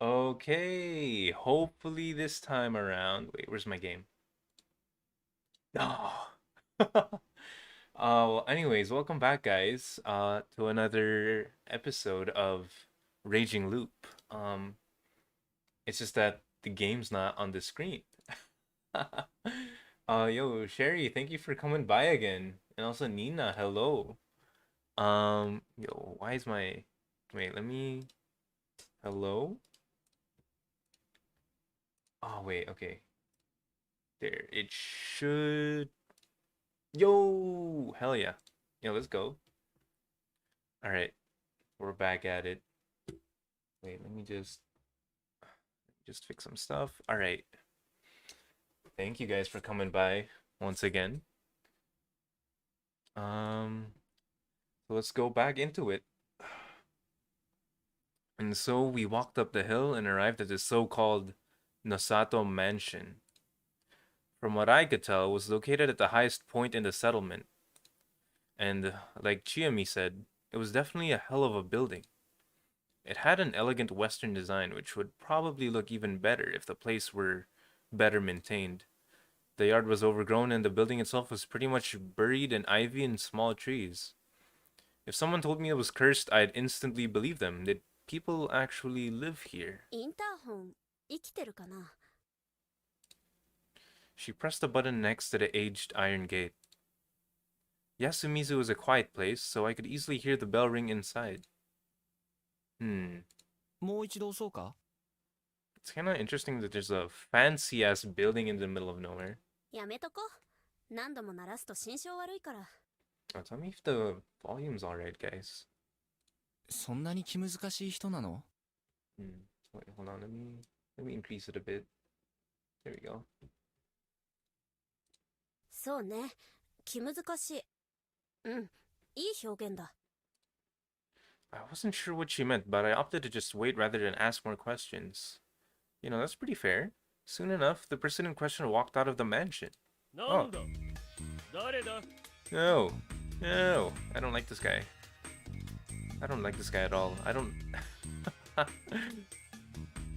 Okay, hopefully this time around. Wait, where's my game? Oh. Well, anyways, welcome back, guys, to another episode of Raging Loop. Um, it's just that the game's not on the screen. Yo, Sherry, thank you for coming by again, and also Nina, hello. Yo, why is my? Wait, let me. Hello. Oh wait, okay. There, it should. Yo, hell yeah. Yeah, let's go. All right, we're back at it. Wait, let me just fix some stuff. All right. Thank you guys for coming by once again. So let's go back into it. And so we walked up the hill and arrived at the so-called Nosato Mansion. From what I could tell, it was located at the highest point in the settlement. And like Chiyomi said, it was definitely a hell of a building. It had an elegant Western design, which would probably look even better if the place were better maintained. The yard was overgrown and the building itself was pretty much buried in ivy and small trees. If someone told me it was cursed, I'd instantly believe them. Did people actually live here? She pressed a button next to the aged iron gate. Yasuumizu is a quiet place, so I could easily hear the bell ring inside. It's kind of interesting that there's a fancy-ass building in the middle of nowhere. Oh, tell me if the volume's alright, guys. Wait, hold on, let me increase it a bit. There we go. I wasn't sure what she meant, but I opted to just wait rather than ask more questions. You know, that's pretty fair. Soon enough, the person in question walked out of the mansion. Oh. No. No. I don't like this guy. I don't like this guy at all. I don't...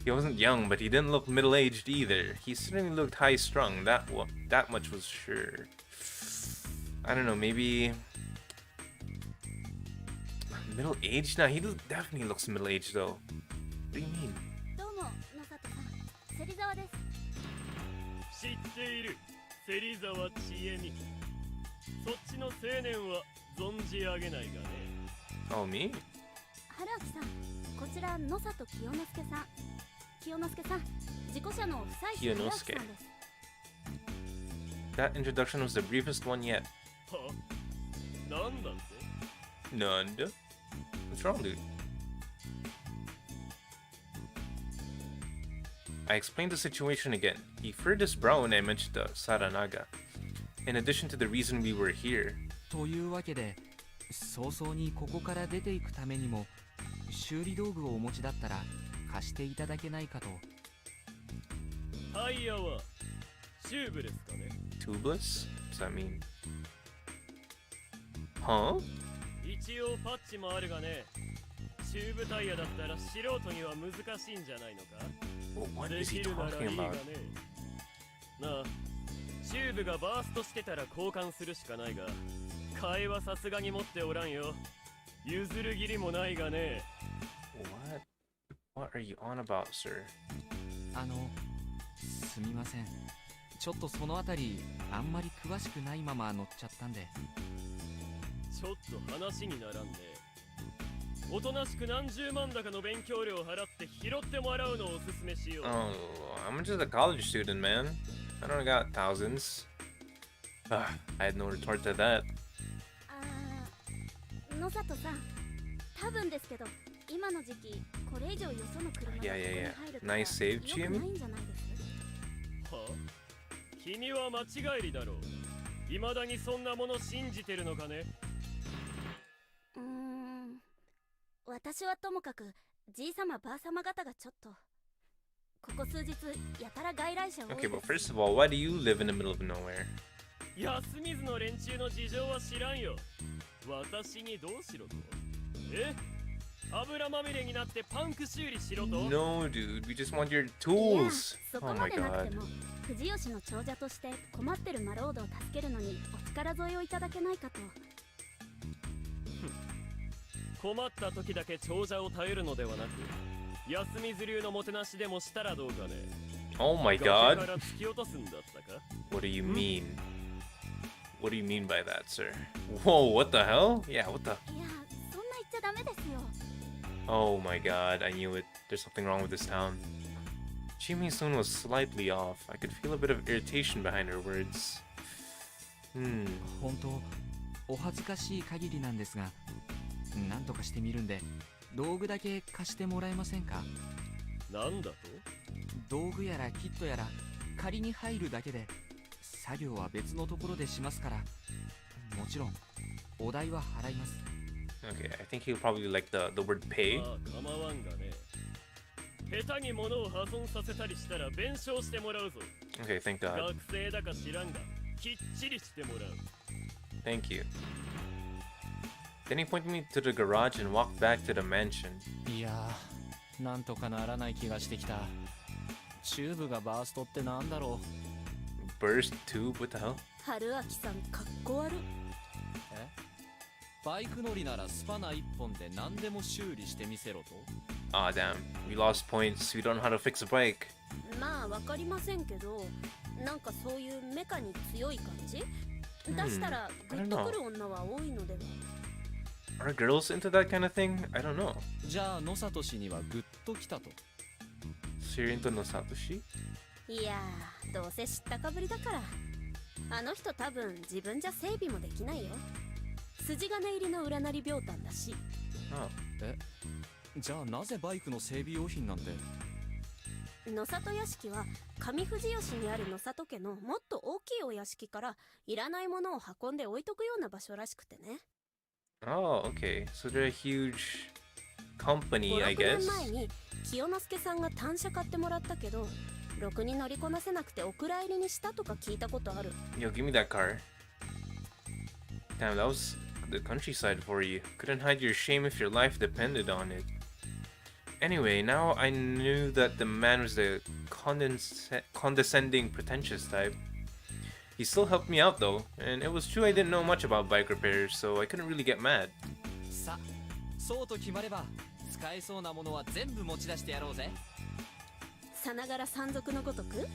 He wasn't young, but he didn't look middle-aged either. He certainly looked high-strung, that much was sure. I don't know, maybe... Middle-aged? Nah, he definitely looks middle-aged though. What do you mean? Oh, me? Kiyonosuke. That introduction was the briefest one yet. Nanda? What's wrong, dude? I explained the situation again. He furrowed his brow when I mentioned the Saranaga. In addition to the reason we were here. というわけで、早々にここから出ていくためにも、修理道具をお持ちだったら貸していただけないかと。タイヤはチューブレスかね。Tubeless? What's that mean? Huh? 一応パッチもあるがね。チューブタイヤだったら素人には難しいんじゃないのか。What is he talking about? なあ、チューブがバーストしてたら交換するしかないが、替えはさすがに持っておらんよ。譲る義理もないがね。What are you on about, sir? すみません。ちょっとそのあたりあんまり詳しくないまま乗っちゃったんで。ちょっと話にならんね。おとなしく何十万高の勉強料払って拾ってもらうのをおすすめしよう。Oh, I'm just a college student, man. I don't got thousands. I had no retort to that. 野里さん、多分ですけど、今の時期これ以上よその車が入るから。Nice save, Chiyomi. は？君は間違いりだろう。未だにそんなもの信じてるのかね？私はともかくじいさまばあさま方がちょっとここ数日やたら外来者多いです。Okay, but first of all, why do you live in the middle of nowhere? 安水の連中の事情は知らんよ。私にどうしろと？ No, dude, we just want your tools. そ Oh こま my でなく god. ても藤吉の長者として困ってるマロードを助けるのにお力添えをいただけないかと。困った時だけ長者を頼るのではなく、安水流のもてなしでもしたらどうかね。 Oh my 崖 god. から突き落とすんだったか？ What do you mean? What do you mean by that, sir? Whoa, what the hell? Yeah, what the? いや、そんな言っちゃダメですよ。 Oh my god, I knew it. There's something wrong with this town. Jimmy's tone was slightly off. I could feel a bit of irritation behind her words. 本当お恥ずかしい限りなんですが、なんとかしてみるんで道具だけ貸してもらえませんか？なんだと？道具やらキットやら仮に入るだけで作業は別のところでしますから、もちろんお代は払います。 Okay, I think he'll probably like the word pay. まあ構わんがね。下手に物を破損させたりしたら弁償してもらうぞ。 Okay, thank God. 学生だか知らんが、きっちりしてもらう。 Thank you. Then he pointed me to the garage and walked back to the mansion. いやー、なんとかならない気がしてきた。チューブがバーストってなんだろう。 Burst tube? What the hell? 春明さんかっこ悪い。え？バイク乗りならスパナ1本で何でも修理してみせろと？ Aw, damn. We lost points. We don't know how to fix a bike. まあわかりませんけど、なんかそういうメカに強い感じ？出したらグッとくる女は多いのでは？ Are girls into that kind of thing? I don't know. じゃあ野里氏にはグッときたと。 So you're into Nosatoshi? いやー、どうせ知ったかぶりだから。あの人多分自分じゃ整備もできないよ。筋金入りの裏なり病態だし。 Oh. え？じゃあなぜバイクの整備用品なんて？野里屋敷は上藤吉にある野里家のもっと大きいお屋敷からいらないものを運んで置いとくような場所らしくてね。 Oh, okay. So they're a huge company, 5、I 6年 guess. 前に清之助さんが単車買ってもらったけど、ろくに乗りこなせなくてお蔵入りにしたとか聞いたことある。 Yo, give me that car. Damn, that was the countryside for you. Couldn't hide your shame if your life depended on it. Anyway, now I knew that the man was the condescending, pretentious type. He still helped me out though, and it was true I didn't know much about bike repairs, so I couldn't really get mad. さ、そうと決まれば使えそうなものは全部持ち出してやろうぜ。さながら山賊のごとく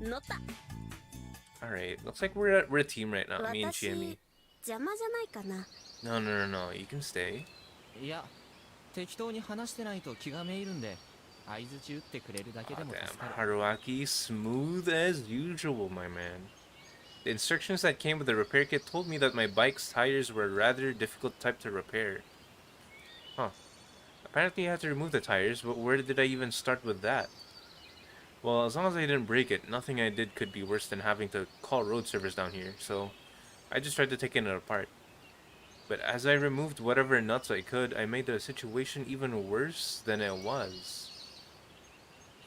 乗った。 Alright, looks like we're a team right now, me and 私 Chiemi. 邪魔じゃないかな。 No, no, no, no, you can stay. いや、適当に話してないと気がめいるんで、相槌打ってくれるだけ Aw, でも damn, 助かる。 Haruaki, smooth as usual, my man. The instructions that came with the repair kit told me that my bike's tires were a rather difficult type to repair. Huh. Apparently I had to remove the tires, but where did I even start with that? Well, as long as I didn't break it, nothing I did could be worse than having to call road service down here, so I just tried to take it apart. But as I removed whatever nuts I could, I made the situation even worse than it was.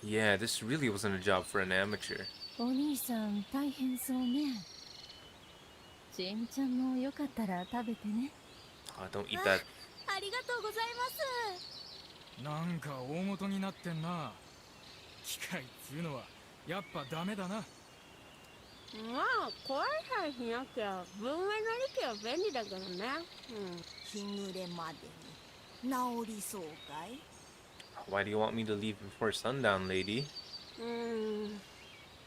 Yeah, this really wasn't a job for an amateur. お兄さん大変そうね。ちえみちゃんもよかったら食べてね。 Don't eat that. ありがとうございます。なんか大元になってんな。機械つうのはやっぱダメだな。まあ壊れさえしなきゃ文明の利器は便利だけどね。日暮れまでに治りそうかい？ Why do you want me to leave before sundown, lady?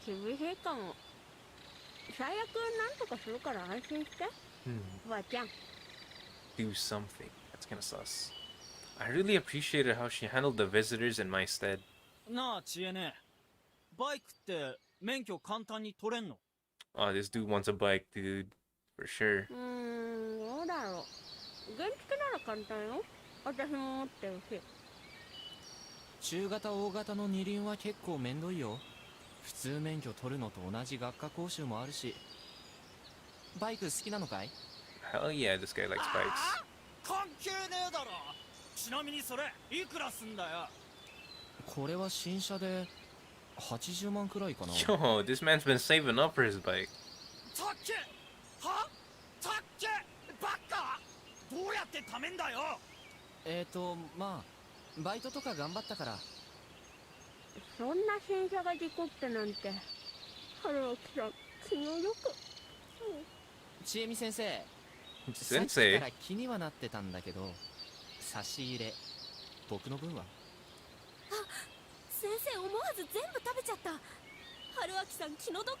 厳しいかも。最悪なんとかするから安心して。おばあちゃん。 Do something. That's kind of sus. I really appreciated how she handled the visitors in my stead. なあ、知恵ね。バイクって免許簡単に取れんの？ Oh, this dude wants a bike, dude. For sure. どうだろう。原付なら簡単よ。私も持ってるし。中型大型の二輪は結構めんどいよ。普通免許取るのと同じ学科講習もあるし。バイク好きなのかい？ Hell yeah, this guy likes bikes. 関係ねえだろ。ちなみにそれいくらすんだよ。これは新車で80万くらいかな。 Yo, this man's been saving up for his bike. たっけはたっけバカどうやって貯めんだよ。まあバイトとか頑張ったから。そんな新車が事故ってなんて春明さん気の毒。千恵美先生、さっき Sensei. から気にはなってたんだけど、差し入れ僕の分は？先生思わず全部食べちゃった。春明さん気の毒。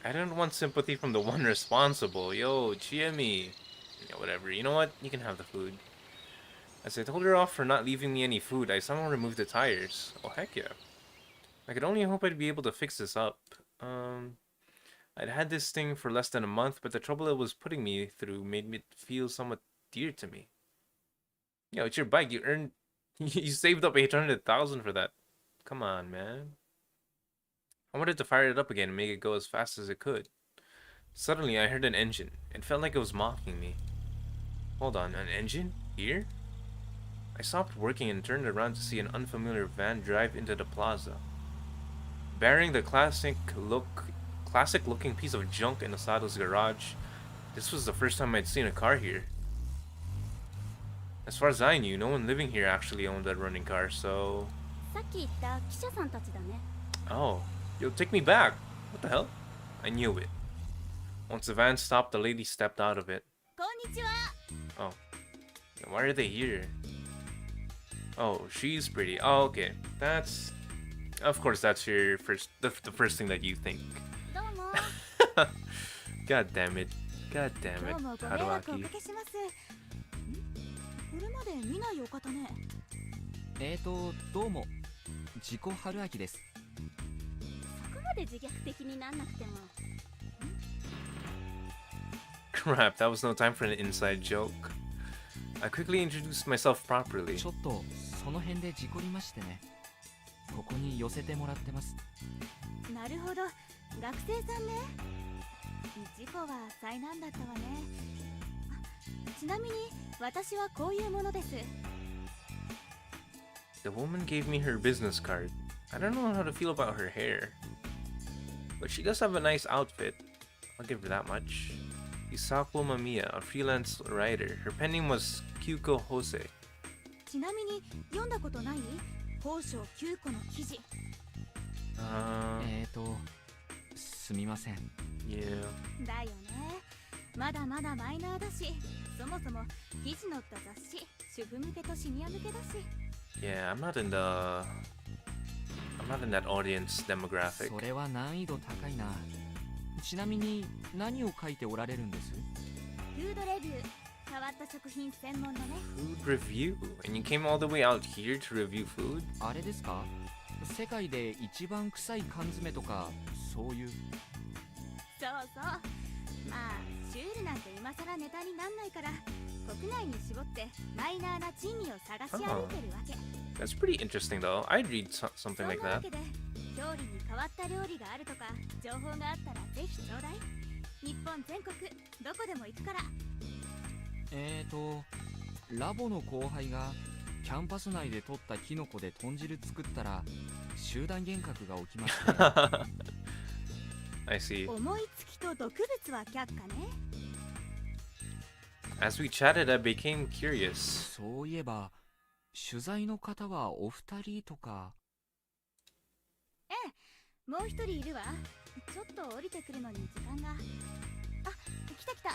I don't want sympathy from the one responsible. Yo, Chiemi. Yeah, whatever. You know what? You can have the food. As I told her off for not leaving me any food, I somehow removed the tires. Oh, heck yeah. I could only hope I'd be able to fix this up. I'd had this thing for less than a month, but the trouble it was putting me through made it feel somewhat dear to me. Yo, it's your bike. You earned... you saved up 800,000 for that. Come on, man. I wanted to fire it up again and make it go as fast as it could. Suddenly, I heard an engine. It felt like it was mocking me. Hold on, an engine? Here? I stopped working and turned around to see an unfamiliar van drive into the plaza. Bearing the classic-looking piece of junk in Asato's garage, this was the first time I'd seen a car here. As far as I knew, no one living here actually owned that running car, so... さっき言った記者さんたちだね。 Oh, yo, take me back. What the hell? I knew it. Once the van stopped, the lady stepped out of it. こんにちは。 Oh. Why are they here? Oh, she's pretty. Oh, okay. That's... Of course, that's your first... The first thing that you think. どうも。 God damn it. God damn ど it. うもご迷惑をお Haruaki. かけします。これまで見ないお方ね。どうも自己春明です。そこまで自虐的になんなくても。 Crap, that was no time for an inside joke. I quickly introduced myself properly. ちょっとその辺で事故りましてね。ここに寄せてもらってます。なるほど、学生さんね。事故は災難だったわね。ちなみに私はこういうものです。 The woman gave me her business card. I don't know how to feel about her hair. But she does have a nice outfit. I'll give her that much. Isako Mamiya, a freelance writer. Her pen name was Kyuko Hose. ちなみに読んだことない？宝生9個の記事。すみません。Yeah. だよね。まだまだマイナーだし、そもそも記事載った雑誌、主婦向けとシニア向けだし。Yeah, I'm not in that audience demographic. それは難易度高いな。ちなみに何を書いておられるんです？フードレビュー、変わった食品専門のね。 Food review? And you came all the way out here to review food? あれですか？世界で一番臭い缶詰とかそういう。そうそう。まあシュールなんて今更ネタになんないから、国内に絞ってマイナーな珍味を探し歩いてるわけ。That's pretty interesting though. I'd read something そん like なわ that. けで、料理に変わった料理があるとか情報があったらぜひちょうだい。日本全国どこでも行くから。ラボの後輩がキャンパス内で取ったキノコで豚汁作ったら集団幻覚が起きました。I see. 思いつきと毒物は却下ね。 As we chatted, I became curious. そういえば取材の方はお二人とか。ええ、もう一人いるわ。ちょっと降りてくるのに時間が。あ、来た来た。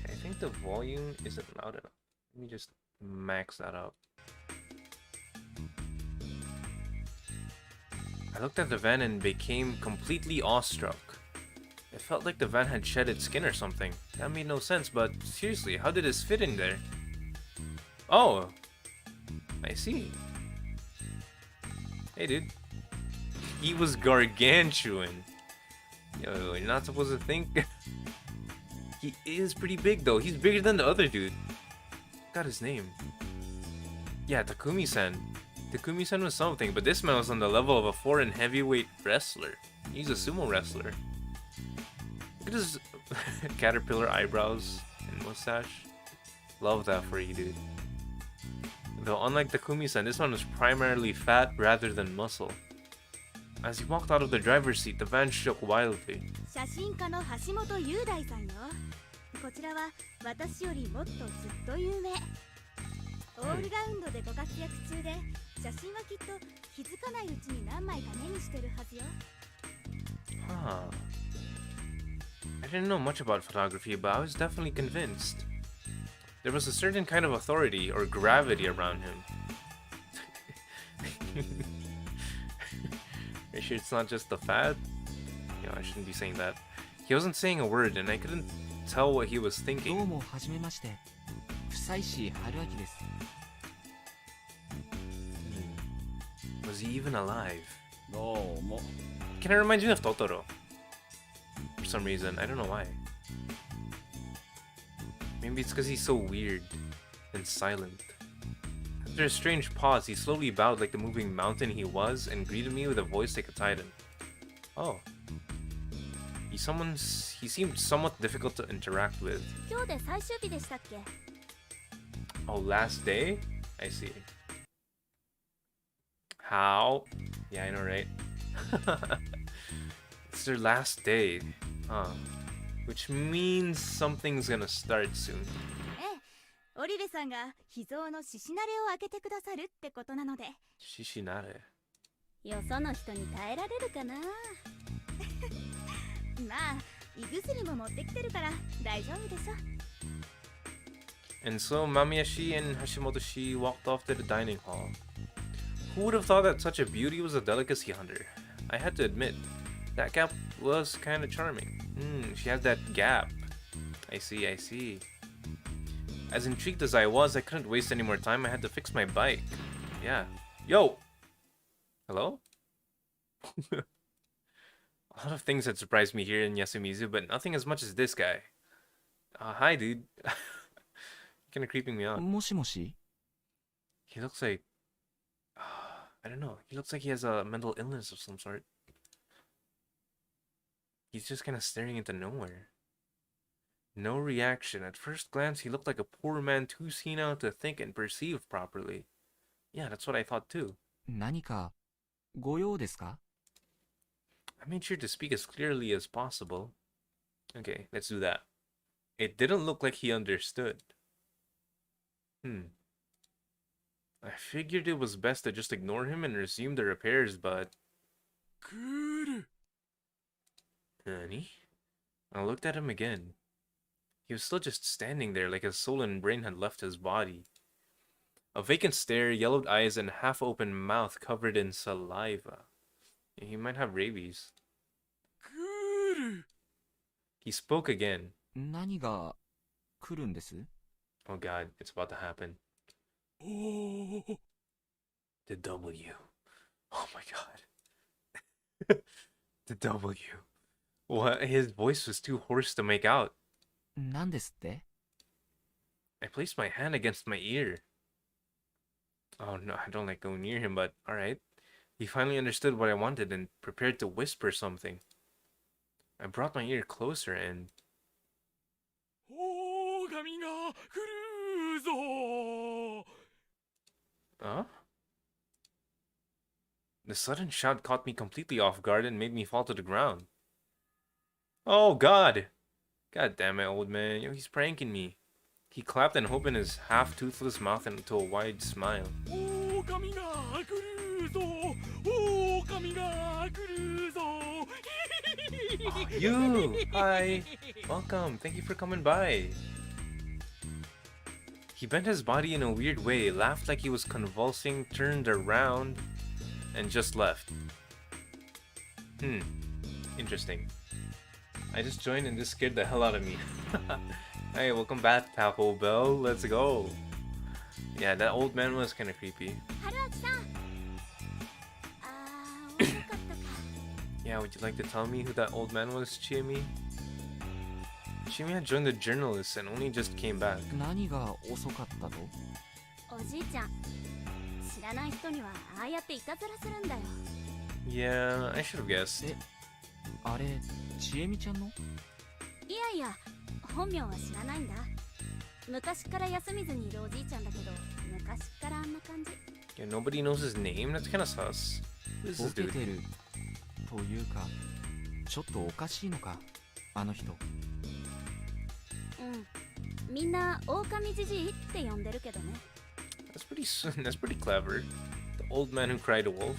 I think the volume isn't loud enough. Let me just max that up. I looked at the van and became completely awestruck. It felt like the van had shed its skin or something. That made no sense, but seriously, how did this fit in there? Oh, I see. Hey, dude. He was gargantuan. Yo, you're not supposed to think. He is pretty big, though. He's bigger than the other dude. Got his name. Yeah, Takumi-san. Takumi-san was something, but this man was on the level of a foreign heavyweight wrestler. He's a sumo wrestler. Look at his caterpillar eyebrows and mustache. Love that for you, dude. Though unlike Takumi-san, this one was primarily fat rather than muscle. As he walked out of the driver's seat, the van shook wildly. 写真家の橋本雄大さんよ。こちらは私よりもっとずっと有名。オールラウンドでご活躍中で、写真はきっと気づかないうちに何枚か目にしてるはずよ。Huh. I didn't know much about photography, but I was definitely convinced. There was a certain kind of authority or gravity around him. Are you sure it's not just the fad? You know, I shouldn't be saying that. He wasn't saying a word, and I couldn't tell what he was どう thinking. もはじめまして。久石春明です。Was he even alive? どうも。 Can I remind you of Totoro? For some reason, I don't know why. Maybe it's because he's so weird and silent. After a strange pause, he slowly bowed like the moving mountain he was and greeted me with a voice like a titan. Oh. He seemed somewhat difficult to interact with. 今日で最終日でしたっけ？ Oh, last day? I see. How? Yeah, I know, right? It's their last day. Huh. Which means something's gonna start soon. ええ、オリベさんが秘蔵の獅子なれを開けてくださるってことなので。 Shishinare. よその人に耐えられるかな。まあ、胃薬も持ってきてるから大丈夫でしょ。 And so Mamiyashi and Hashimoto-shi walked off to the dining hall. Who would have thought that such a beauty was a delicacy hunter? I had to admit, that gap was kind of charming. She has that gap. I see, I see. As intrigued as I was, I couldn't waste any more time. I had to fix my bike. Yeah. Yo! Hello? A lot of things had surprised me here in Yasuumizu, but nothing as much as this guy. Hi, dude. Kind of creeping me out. もしもし He looks like... I don't know. He looks like he has a mental illness of some sort. He's just kind of staring into nowhere. No reaction. At first glance, he looked like a poor man too senile to think and perceive properly. Yeah, that's what I thought too. 何かご用ですか I made sure to speak as clearly as possible. Okay, let's do that. It didn't look like he understood. I figured it was best to just ignore him and resume the repairs, but... Nani? I looked at him again. He was still just standing there like his soul and brain had left his body. A vacant stare, yellowed eyes, and half-open mouth covered in saliva. He might have rabies. He spoke again. 何が来るんです Oh god, it's about to happen. The W. Oh my god. The W. What? His voice was too hoarse to make out. 何ですって I placed my hand against my ear. Oh no, I don't like going near him, but alright. He finally understood what I wanted and prepared to whisper something. I brought my ear closer and... Huh? The sudden shout caught me completely off guard and made me fall to the ground. Oh god! God damn it, old man. Yo, he's pranking me. He clapped and opened his half-toothless mouth into a wide smile. You! Hi! Welcome. Thank you for coming by. He bent his body in a weird way, laughed like he was convulsing, turned around, and just left. Interesting. I just joined and this scared the hell out of me. Hey, welcome back, Taco Bell. Let's go. Yeah, that old man was kind of creepy. Yeah, would you like to tell me who that old man was, Chiemi? Chiemi had joined the journalists and only just came back. 何が遅かったとおじいちゃん、知らない人にはああやっていたずらするんだよ。 Yeah, I should have guessed. あれちえみちゃんのいやいや、本名は知らないんだ。昔から休みずにいるおじいちゃんだけど、昔からあんな感じ。 Yeah, nobody knows his name? That's kind of sus. Who is ボ this ケ dude? てるというかちょっとおかしいのかあの人うん、みんな狼じじいって呼んでるけどね。That's pretty clever. The old man who cried wolf.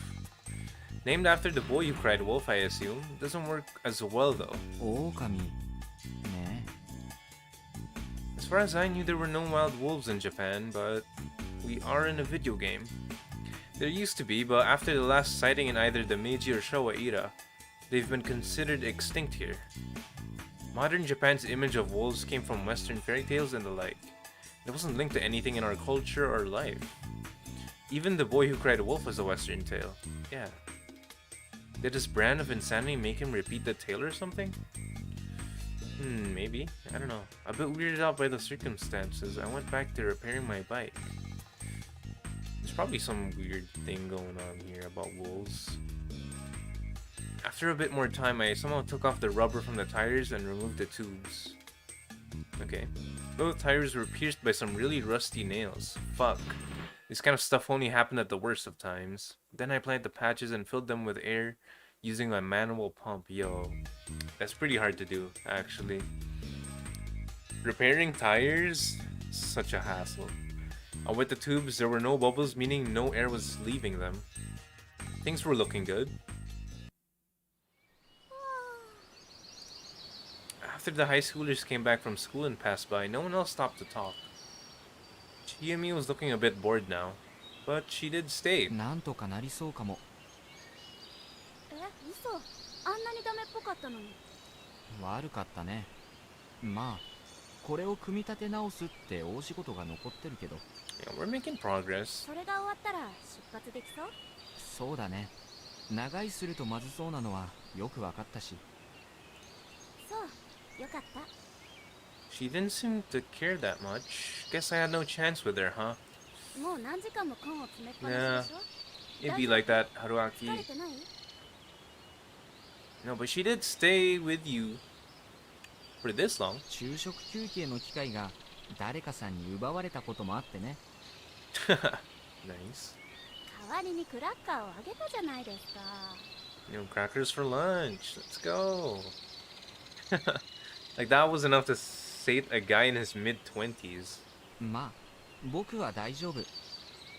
Named after the boy who cried wolf, I assume. Doesn't work as well though. 狼ね As far as I knew, there were no wild wolves in Japan, but we are in a video game. There used to be, but after the last sighting in either the Meiji or Showa era, they've been considered extinct here. Modern Japan's image of wolves came from Western fairy tales and the like. It wasn't linked to anything in our culture or life. Even The Boy Who Cried Wolf was a Western tale. Yeah. Did his brand of insanity make him repeat the tale or something? Maybe. I don't know. A bit weirded out by the circumstances, I went back to repairing my bike. There's probably some weird thing going on here about wolves. After a bit more time, I somehow took off the rubber from the tires and removed the tubes. Okay. Both tires were pierced by some really rusty nails. Fuck. This kind of stuff only happened at the worst of times. Then I applied the patches and filled them with air using my manual pump. Yo. That's pretty hard to do, actually. Repairing tires? Such a hassle. With the tubes, there were no bubbles, meaning no air was leaving them. Things were looking good. After the high schoolers came back from school and passed by, no one else stopped to talk. Chiyumi was looking a bit bored now, but she did stay. なんとかなりそうかも。嘘。あんなにダメっぽかったのに。悪かったね。まあこれを組み立て直すって大仕事が残ってるけど。Yeah, we're making progress. それが終わったら出発できそう？そうだね。長居するとまずそうなのはよくわかったし。そう。よかった。She didn't seem to care that much. Guess I had no chance with her, huh? もう何時間も缶を詰めっぱなしでしょ？ It'd be like that, Haruaki. 疲れてない？ No, but she did stay with you for this long. 昼食休憩の機会が誰かさんに奪われたこともあってね。Nice. 代わりにクラッカーをあげたじゃないですか。You know, crackers for lunch. Let's go. Like that was enough to sate a guy in his mid-20s. まあ僕は大丈夫。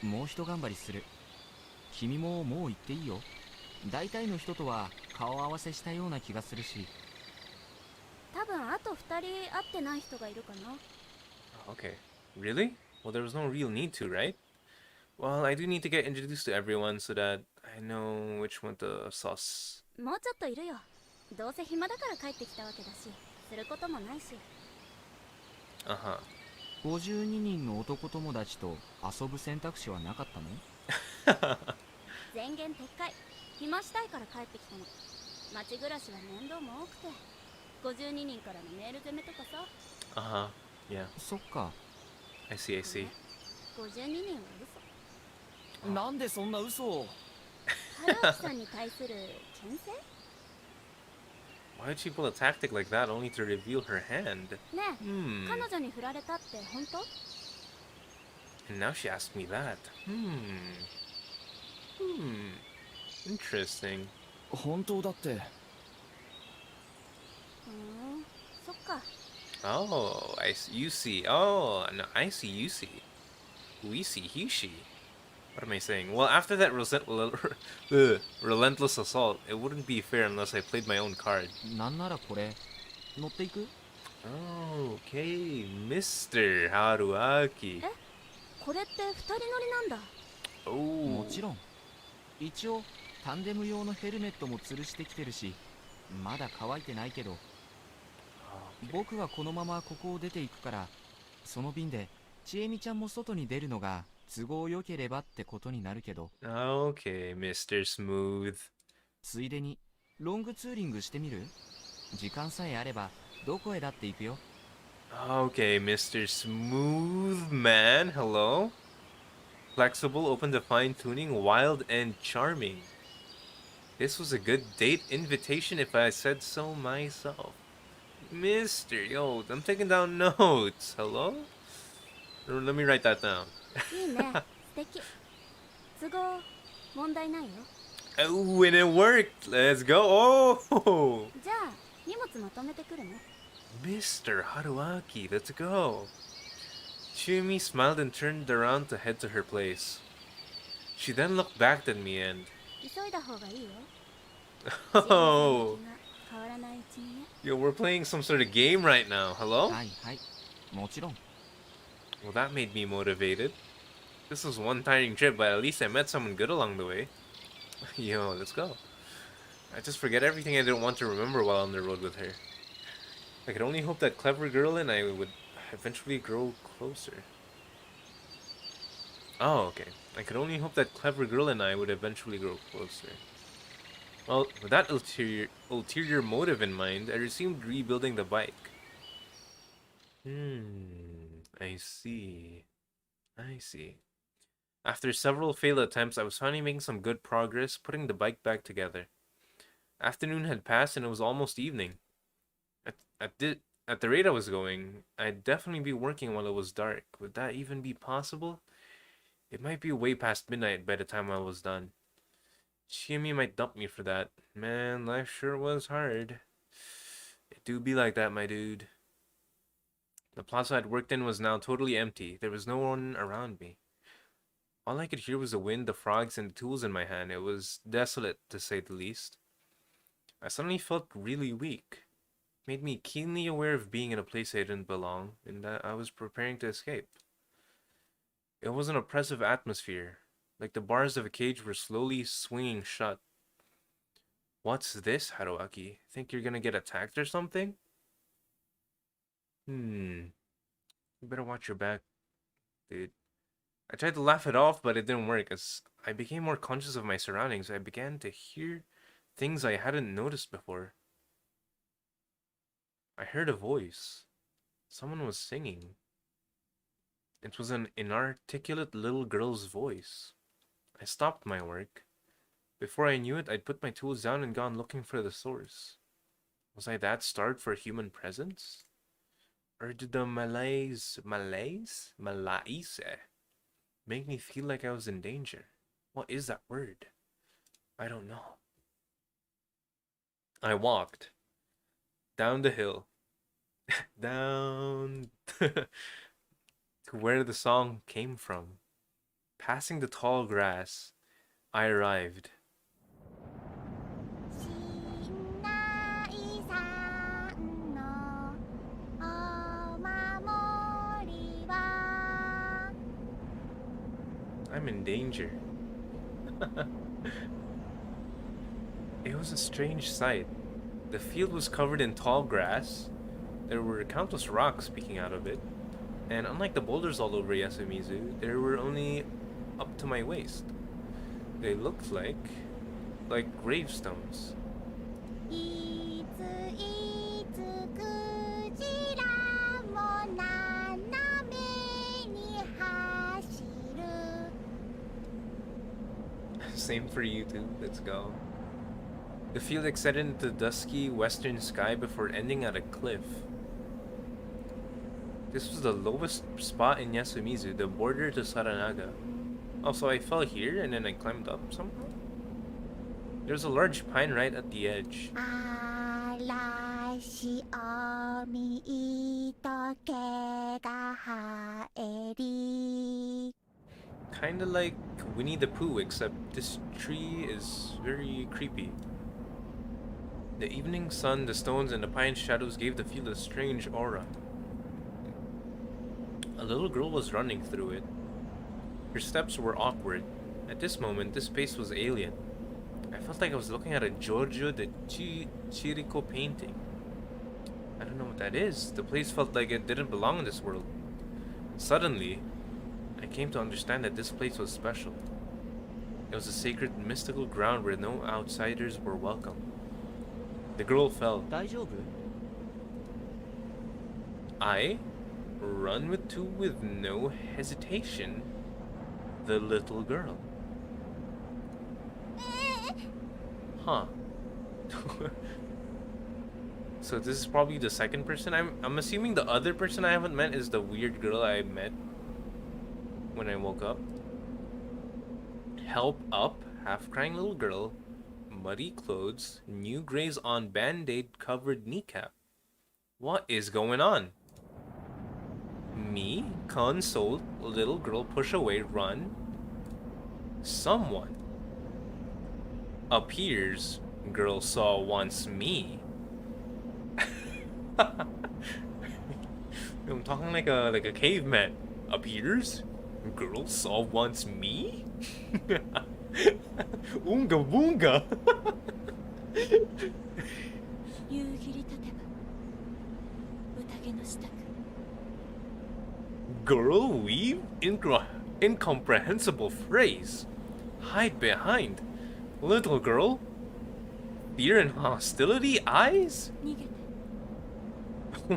もう一頑張りする。君ももう行っていいよ。大体の人とは顔合わせしたような気がするし。多分あと2人会ってない人がいるかな。Okay. Really? Well, there was no real need to, right? Well, I do need to get introduced to everyone so that I know which one to sauce. もうちょっといるよ。どうせ暇だから帰ってきたわけだし、することもないし。Uh-huh. 52人の男友達と遊ぶ選択肢はなかったの？前言撤回。暇したいから帰ってきたの。街暮らしは面倒も多くて、52人からのメール攻めとかさ。Uh-huh. Yeah. そっか。I see, I see. 52人は嘘。なんでそんな嘘を。原内さんに対する牽制？ Why did she pull a tactic like that only to reveal her hand? ねえ、 Hmm. 彼女に振られたって本当？ And now she asked me that. Interesting. 本当だって。そっか。 Oh, I see. You see. Oh, no, I see. You see. We see. He, she. What am I saying? Well, after that relentless assault, it wouldn't be fair unless I played my own card. なんならこれ乗っていく？ Oh, okay, Mr. Haruaki. これって2人乗りなんだ。Oh. もちろん。一応タンデム用のヘルメットも吊るしてきてるし、まだ乾いてないけど。僕はこのままここを出ていくから、その便でちえみちゃんも外に出るのが都合良ければってことになるけど。Okay, Mr. Smooth. ついでにロングツーリングしてみる？時間さえあればどこへだって行くよ。Okay, Mr. Smooth Man. Hello. Flexible, open to fine-tuning, wild and charming. This was a good date invitation if I said so myself. Mr. Yo, I'm taking down notes. Hello? Let me write that down. いいね、素敵。都合問題ないよ。 Oh, and it worked. Let's go. Oh. じゃあ荷物まとめてくるね。Mr. Haruaki, let's go. Chiumi smiled and turned around to head to her place. She then looked back at me and... 急いだ方がいいよ。 Oh! 変わらないうちにね。 Yo, we're playing some sort of game right now. Hello? はいはい、もちろん。 Well, that made me motivated. This was one tiring trip, but at least I met someone good along the way. Yo, let's go. I just forget everything I didn't want to remember while on the road with her. I could only hope that clever girl and I would eventually grow closer. Oh, okay. I could only hope that clever girl and I would eventually grow closer. Well, with that ulterior motive in mind, I resumed rebuilding the bike. I see. I see. After several failed attempts, I was finally making some good progress, putting the bike back together. Afternoon had passed and it was almost evening. At the rate I was going, I'd definitely be working while it was dark. Would that even be possible? It might be way past midnight by the time I was done. Chiumi might dump me for that. Man, life sure was hard. It do be like that, my dude. The plaza I'd worked in was now totally empty. There was no one around me. All I could hear was the wind, the frogs, and the tools in my hand. It was desolate, to say the least. I suddenly felt really weak. It made me keenly aware of being in a place I didn't belong, and that I was preparing to escape. It was an oppressive atmosphere, like the bars of a cage were slowly swinging shut. What's this, Haruaki? Think you're gonna get attacked or something? You better watch your back, dude. I tried to laugh it off, but it didn't work. As I became more conscious of my surroundings, I began to hear things I hadn't noticed before. I heard a voice. Someone was singing. It was an inarticulate little girl's voice. I stopped my work. Before I knew it, I'd put my tools down and gone looking for the source. Was I that starved for human presence? Or did the malaise make me feel like I was in danger? What is that word? I don't know. I walked down the hill, down to where the song came from. Passing the tall grass, I arrived. I'm in danger. It was a strange sight. The field was covered in tall grass. There were countless rocks peeking out of it. And unlike the boulders all over Yasuumizu, there were only up to my waist. They looked like gravestones. Same for you too, let's go. The field extended into the dusky western sky before ending at a cliff. This was the lowest spot in Yasuumizu, the border to Saranaga. Also, I fell here and then I climbed up somehow. There's a large pine right at the edge. Kinda like Winnie the Pooh, except this tree is very creepy. The evening sun, the stones, and the pine shadows gave the field a strange aura. A little girl was running through it. Her steps were awkward. At this moment, this space was alien. I felt like I was looking at a Giorgio de Chirico painting. I don't know what that is. The place felt like it didn't belong in this world. Suddenly, I came to understand that this place was special. It was a sacred, mystical ground where no outsiders were welcome. The girl fell. 大丈夫 I run with no hesitation. The little girl. Huh. So this is probably the second person. I'm assuming the other person I haven't met is the weird girl I met when I woke up. Help up, half-crying little girl, muddy clothes, new grays on band-aid covered kneecap. What is going on? Me, console, little girl, push away, run. Someone appears. Girl saw once me. I'm talking like a caveman. Appears. Girl saw once me. Oonga boonga. 夕霧立てば宴の支度 Girl weave? Incomprehensible phrase. Hide behind. Little girl? Fear and hostility eyes? 逃げて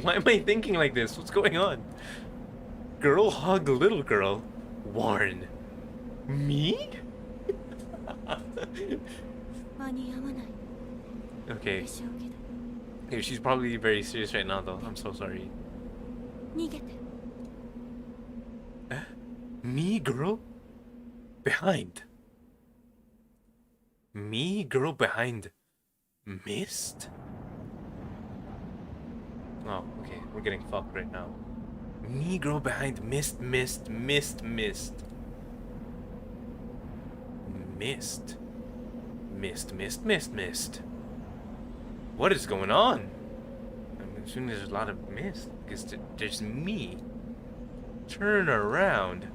Why am I thinking like this? What's going on? Girl hug little girl. Warn. Me? 間に合わない Okay. でしょうけど Hey, she's probably very serious right now though. I'm so sorry. 逃げて Me, girl? Behind. Me, girl, behind. Mist? Oh, okay. We're getting fucked right now. Me, girl, behind mist, mist, mist, mist. Mist. Mist, mist, mist, mist. What is going on? I'm assuming there's a lot of mist because there's me. Turn around.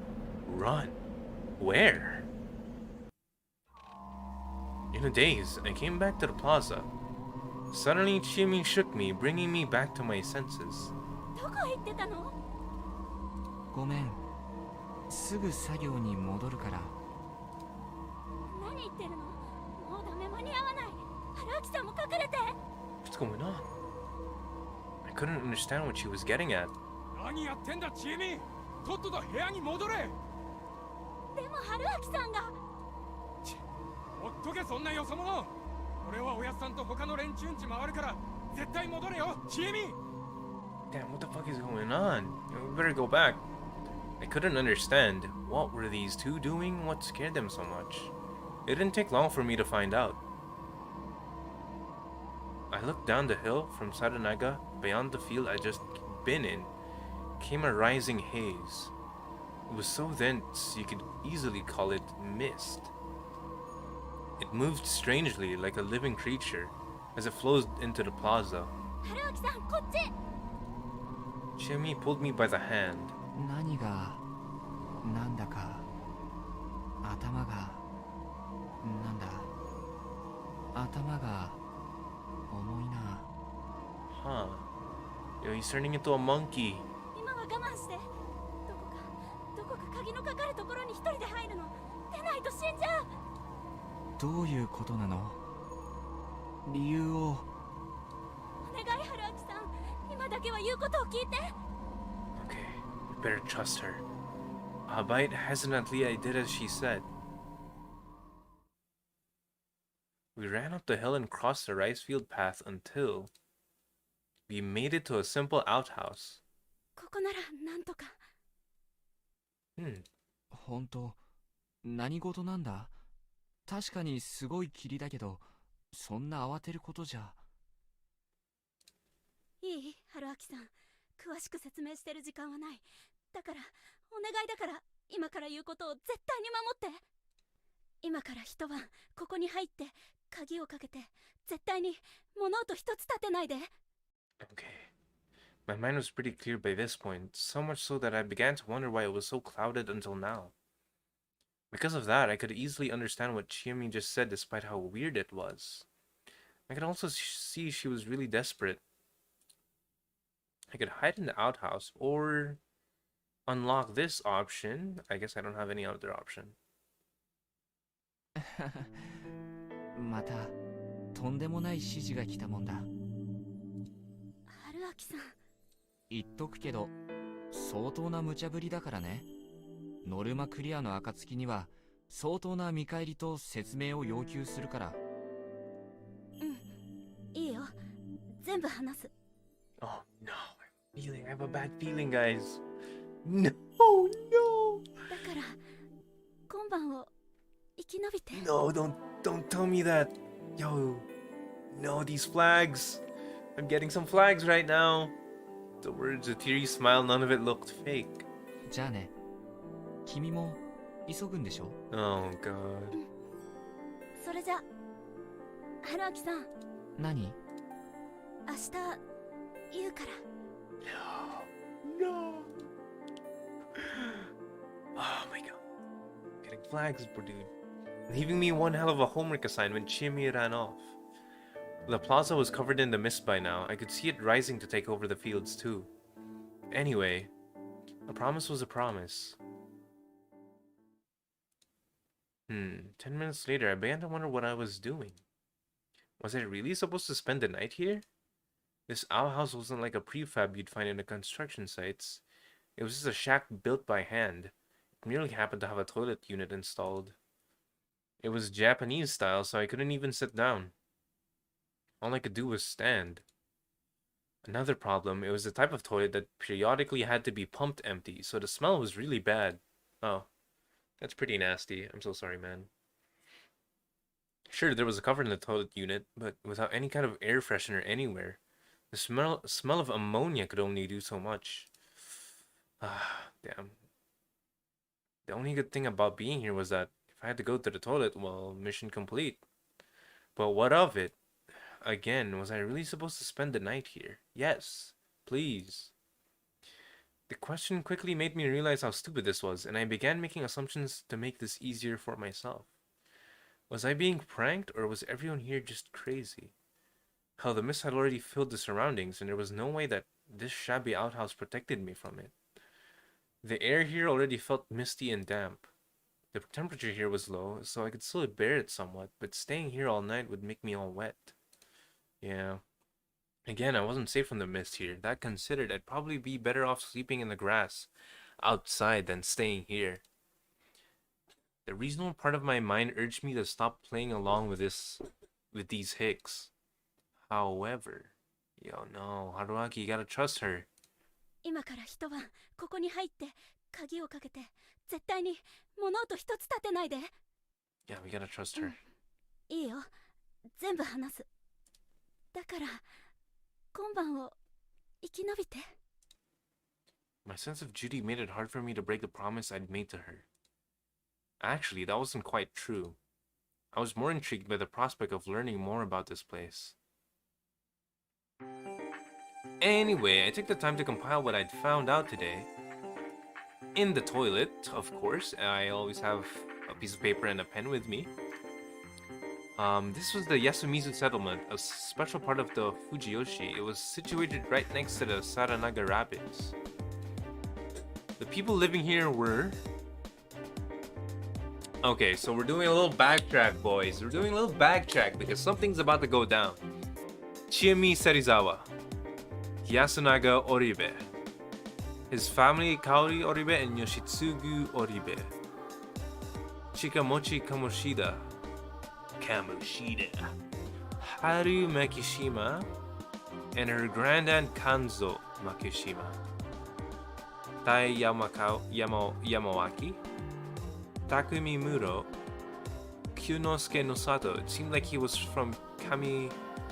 Run. Where? In a daze, I came back to the plaza. Suddenly, Chimi shook me, bringing me back to my senses. どこへ行ってたのごめん。すぐ作業に戻るから。何言ってるのもうダメ間に合わない春明さんも隠れて What's going on? I couldn't understand what she was getting at. 何やってんだチエミ。とっとと部屋に戻れ。でも春明さんがほっとけそんなよそ者。俺はおやっさんと他の連中んち回るから絶対戻れよチエミ。 Damn, what the fuck is going on? We better go back. I couldn't understand. What were these two doing? What scared them so much? It didn't take long for me to find out. I looked down the hill from Saranaga. Beyond the field I'd just been in came a rising haze. It was so dense you could easily call it mist. It moved strangely like a living creature as it flowed into the plaza. 春明さんこっち Chimmy pulled me by the hand. 何がなんだか頭がなんだ頭が重いな。 Huh. Yo, he's turning into a monkey. 今は我慢してどこか鍵のかかるところに一人で入るの出ないと死んじゃうどういうことなの？理由を。お願い春明さん今だけは言うことを聞いて Okay, we better trust her. Albeit hesitantly, I did as she said. We ran up the hill and crossed the rice field path until we made it to a simple outhouse. ここならなんとか 本当何事なんだ？確かにすごい霧だけど、そんな慌てることじゃ。いい春明さん詳しく説明してる時間はないだからお願いだから今から言うことを絶対に守って今から一晩ここに入って鍵をかけて絶対に物音一つ立てないで Okay. My mind was pretty clear by this point, so much so that I began to wonder why it was so clouded until now. Because of that, I could easily understand what Chiyomi just said despite how weird it was. I could also see she was really desperate. I could hide in the outhouse or unlock this option. I guess I don't have any other option. またとんでもない指示が来たもんだ。春明さん言っとくけど相当な無茶ぶりだからね。ノルマクリアの暁には相当な見返りと説明を要求するから。いいよ全部話す Oh no, I have a bad feeling, guys. No, no. だから今晩を生き延びて No, don't tell me that. Yo, no, these flags. I'm getting some flags right now. The words, a teary smile, none of it looked fake. じゃあね。君も急ぐんでしょ？ Oh god. それじゃ春明さん、何？明日言うから。 No. Oh my god. Getting flags, dude. Leaving me one hell of a homework assignment, Chimi ran off. The plaza was covered in the mist by now. I could see it rising to take over the fields too. Anyway, a promise was a promise. 10 minutes later, I began to wonder what I was doing. Was I really supposed to spend the night here? This outhouse wasn't like a prefab you'd find in the construction sites. It was just a shack built by hand. It merely happened to have a toilet unit installed. It was Japanese style, so I couldn't even sit down. All I could do was stand. Another problem, it was the type of toilet that periodically had to be pumped empty, so the smell was really bad. Oh, that's pretty nasty. I'm so sorry, man. Sure, there was a cover in the toilet unit, but without any kind of air freshener anywhere. The smell of ammonia could only do so much. Ah, damn. The only good thing about being here was that if I had to go to the toilet, well, mission complete. But what of it? Again, was I really supposed to spend the night here? Yes, please. The question quickly made me realize how stupid this was, and I began making assumptions to make this easier for myself. Was I being pranked, or was everyone here just crazy? Hell, the mist had already filled the surroundings, and there was no way that this shabby outhouse protected me from it. The air here already felt misty and damp. The temperature here was low, so I could still bear it somewhat, but staying here all night would make me all wet. Yeah. Again, I wasn't safe from the mist here. That considered, I'd probably be better off sleeping in the grass outside than staying here. The reasonable part of my mind urged me to stop playing along with these hicks. However, yo, no, Haruaki, you gotta trust her. 今から一晩ここに入って鍵をかけて、絶対に物音一つ立てないで。 Yeah, we gotta trust her. いいよ、全部話す。だから今晩を生き延びて。 My sense of duty made it hard for me to break the promise I'd made to her. Actually, that wasn't quite true. I was more intrigued by the prospect of learning more about this place. Anyway, I took the time to compile what I'd found out today. In the toilet, of course, I always have a piece of paper and a pen with me. This was the Yasuumizu Settlement, a special part of the Fujiyoshi. It was situated right next to the Saranaga Rapids. The people living here were... Okay, so we're doing a little backtrack, boys. We're doing a little backtrack because something's about to go down. Chiemi Serizawa, Yasunaga Oribe, his family Kaori Oribe and Yoshitsugu Oribe, Chikamochi Kamoshida, Haru Makishima, and her grandaunt Kanzo Makishima, Tai Yamawaki, Takumi Muro, Kyunosuke Nosato. It seemed like he was from Kami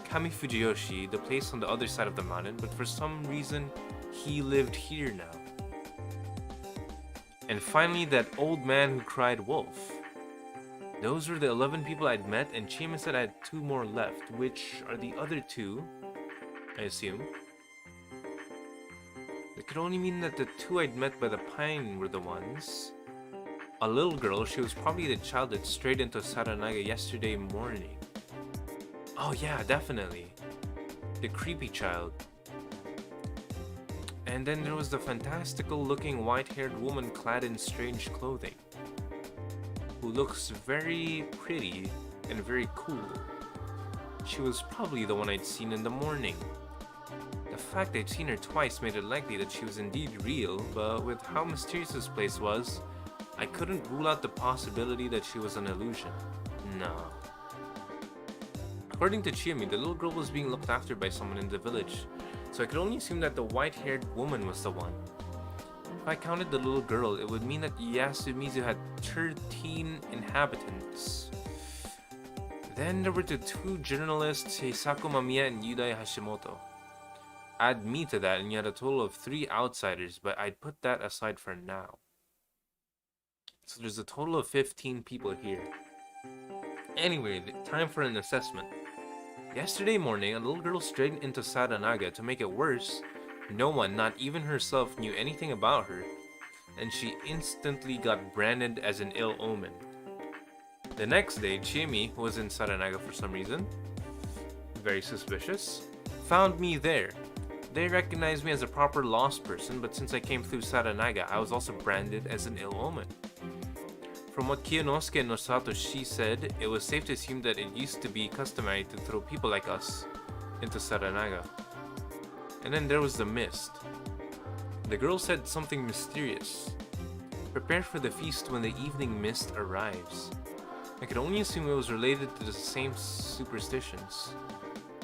Fujiyoshi, the place on the other side of the mountain, but for some reason, he lived here now. And finally, that old man who cried wolf. Those were the 11 people I'd met, and Chima said I had 2 more left, which are the other 2, I assume. It could only mean that the 2 I'd met by the pine were the ones. A little girl, she was probably the child that strayed into Saranaga yesterday morning. Oh yeah, definitely. The creepy child. And then there was the fantastical looking white-haired woman clad in strange clothing, who looks very pretty and very cool. She was probably the one I'd seen in the morning. The fact I'd seen her twice made it likely that she was indeed real, but with how mysterious this place was, I couldn't rule out the possibility that she was an illusion. No. According to Chiemi, the little girl was being looked after by someone in the village, so I could only assume that the white-haired woman was the one. If I counted the little girl, it would mean that Yasuumizu had 13 inhabitants. Then there were the 2 journalists, Hisako Mamiya and Yudai Hashimoto. Add me to that and you had a total of 3 outsiders, but I'd put that aside for now. So there's a total of 15 people here. Anyway, time for an assessment. Yesterday morning, a little girl strayed into Saranaga. To make it worse, no one, not even herself, knew anything about her, and she instantly got branded as an ill omen. The next day, Chimi, who was in Saranaga for some reason, very suspicious, found me there. They recognized me as a proper lost person, but since I came through Saranaga, I was also branded as an ill omen. From what Kiyonosuke and Satoshi said, it was safe to assume that it used to be customary to throw people like us into Saranaga. And then there was the mist. The girl said something mysterious. Prepare for the feast when the evening mist arrives. I could only assume it was related to the same superstitions.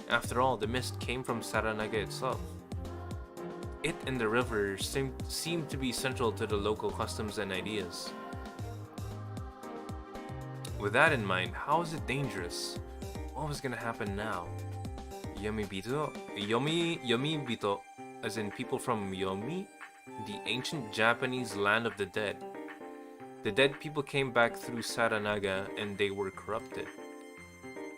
After all, the mist came from Saranaga itself. It and the river seemed to be central to the local customs and ideas. With that in mind, how is it dangerous? What was gonna happen now? Yomibito, as in people from Yomi, the ancient Japanese land of the dead. The dead people came back through Saranaga and they were corrupted.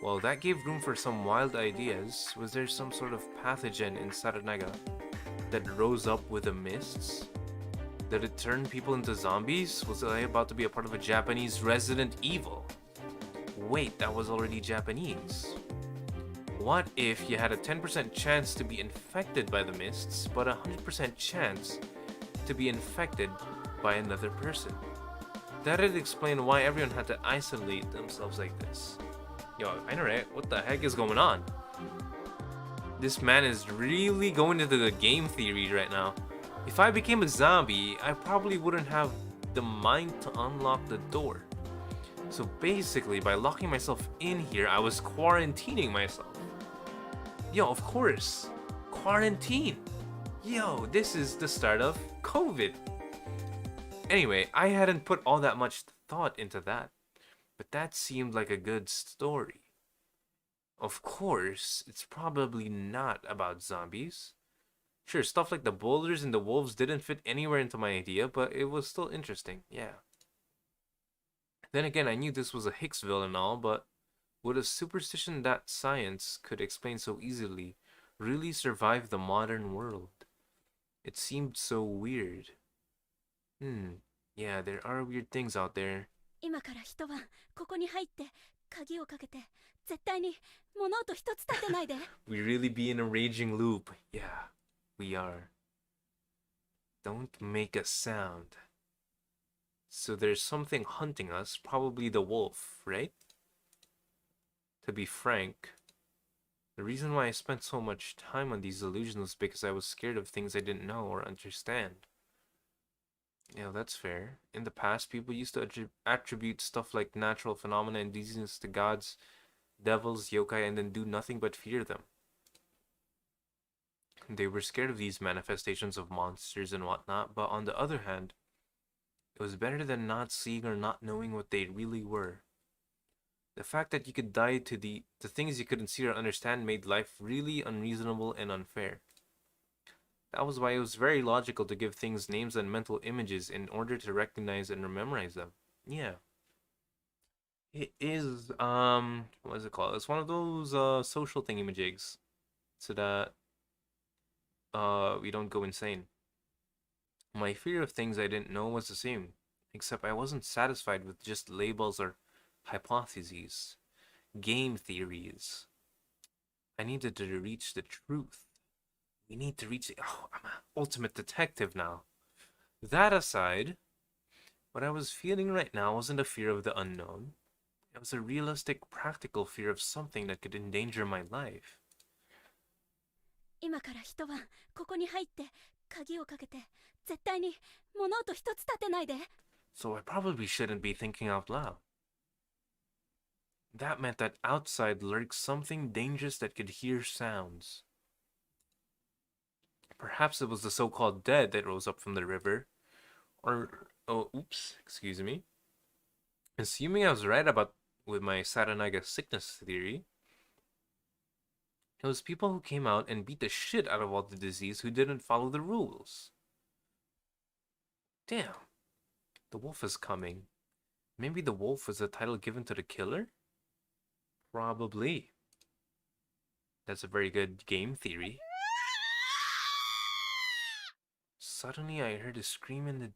Well, that gave room for some wild ideas. Was there some sort of pathogen in Saranaga that rose up with the mists? Did it turn people into zombies? Was I about to be a part of a Japanese Resident Evil? Wait, that was already Japanese. What if you had a 10% chance to be infected by the mists, but a 100% chance to be infected by another person? That'd explain why everyone had to isolate themselves like this. Yo, I know, right? What the heck is going on? This man is really going into the game theory right now. If I became a zombie, I probably wouldn't have the mind to unlock the door. So basically, by locking myself in here, I was quarantining myself. Yo, of course. Quarantine. Yo, this is the start of COVID. Anyway, I hadn't put all that much thought into that. But that seemed like a good story. Of course, it's probably not about zombies. Sure, stuff like the boulders and the wolves didn't fit anywhere into my idea, but it was still interesting, yeah. Then again, I knew this was a Hicksville and all, but would a superstition that science could explain so easily really survive the modern world? It seemed so weird. Yeah, there are weird things out there. 今から一晩ここに入って鍵をかけて絶対に物音一つ立てないで We really be in a raging loop. Yeah, we are. Don't make a sound. So there's something hunting us, probably the wolf, right? To be frank, the reason why I spent so much time on these illusions was because I was scared of things I didn't know or understand. Yeah, that's fair. In the past, people used to attribute stuff like natural phenomena and diseases to gods, devils, yokai, and then do nothing but fear them. They were scared of these manifestations of monsters and whatnot, but on the other hand, it was better than not seeing or not knowing what they really were. The fact that you could die to the things you couldn't see or understand made life really unreasonable and unfair. That was why it was very logical to give things names and mental images in order to recognize and memorize them. Yeah. It is, what is it called? It's one of those, social thingamajigs. So that, we don't go insane. My fear of things I didn't know was the same, except I wasn't satisfied with just labels or hypotheses, game theories. I needed to reach the truth. We need to reach the... Oh, I'm an ultimate detective now. That aside, what I was feeling right now wasn't a fear of the unknown. It was a realistic, practical fear of something that could endanger my life. 今から一晩ここに入って鍵をかけて絶対に物音一つ立てないで So I probably shouldn't be thinking out loud. That meant that outside lurked something dangerous that could hear sounds. Perhaps it was the so-called dead that rose up from the river. Or, oh, oops, excuse me. Assuming I was right with my Saranaga sickness theory, Those people who came out and beat the shit out of all the disease who didn't follow the rules. Damn. The wolf is coming. Maybe the wolf was the title given to the killer? Probably. That's a very good game theory. Suddenly I heard a scream in the